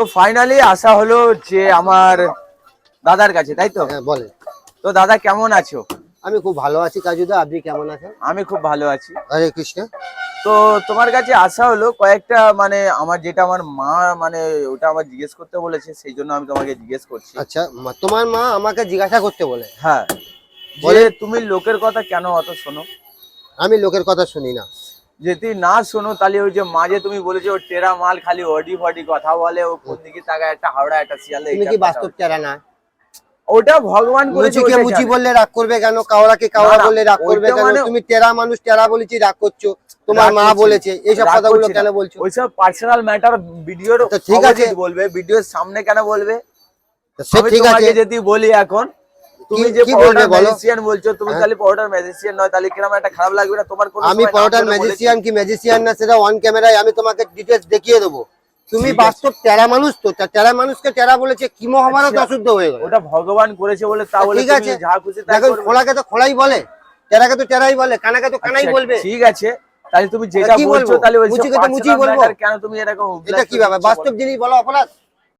তো ফাইনালি আসা হলো যে আমার দাদার কাছে, তাই তো? হ্যাঁ বলে। তো দাদা কেমন আছো? আমি খুব ভালো আছি কাজুদা, আপনি কেমন আছেন? আমি খুব ভালো আছি। হরে কৃষ্ণ। তো তোমার কাছে আসা হলো কয়েকটা, মানে আমার যেটা আমার মা মানে ওটা আমার জিজ্ঞেস করতে বলেছে, সেই জন্য আমি তোমাকে জিজ্ঞেস করছি। আচ্ছা, তোমার মা আমাকে জিজ্ঞাসা করতে বলে? হ্যাঁ, যে বলে। তুমি লোকের কথা কেন অত শোনো? আমি লোকের কথা শুনি না। যদি না শোনো তাহলে ওই যে মাঝে তুমি বলেছো ও টেরা মাল, খালি অডি ফডি কথা বলে, ও কোন দিকে তাকায়, একটা হাওড়া একটা শিয়ালে। তুমি কি বাস্তব টেরা না? ওটা ভগবান করেছে। মুচিকে মুচি বললে রাগ করবে কেন? কাওড়াকে কাওড়া বললে রাগ করবে কেন? তুমি টেরা মানুষ, টেরা বলেছি রাগ করছো? তোমার মা বলেছে, এইসব কথাগুলো কেন বলছো? ওইসব পার্সোনাল ম্যাটার ভিডিওর ঠিক আছে বলবে, ভিডিওর সামনে কেন বলবে? ঠিক আছে যদি বলি এখন তুমি যে পাউডার ম্যাজিশিয়ান বলছো, তুমি তাহলে পাউডার ম্যাজিশিয়ান নয়, তাহলে কিরকম একটা খারাপ লাগবে না তোমার? কোনো আমি পাউডার ম্যাজিশিয়ান কি ম্যাজিশিয়ান না সেটা অন ক্যামেরায় আমি তোমাকে ডিটেইলস দেখিয়ে দেবো। তুমি বাস্তব টেরা মানুষ, তো টেরা মানুষকে টেরা বলেছে কি মহাভারত অশুদ্ধ হয়ে গেল? ওটা ভগবান করেছে বলে তা বলে ঠিক আছে, যা খুশি তাই দেখো করবে। খোলাকে তো খোলাই বলে, টেরাকে তো টেরাই বলে, কানাকে তো কানাই বলবে। ঠিক আছে, তাহলে তুমি যেটা বলছো তাহলে ওই মুচিকে তো মুচি বলবো কেন? তুমি এরকম এটা কি ব্যাপার? বাস্তব জিনিস বলো অপরাধ?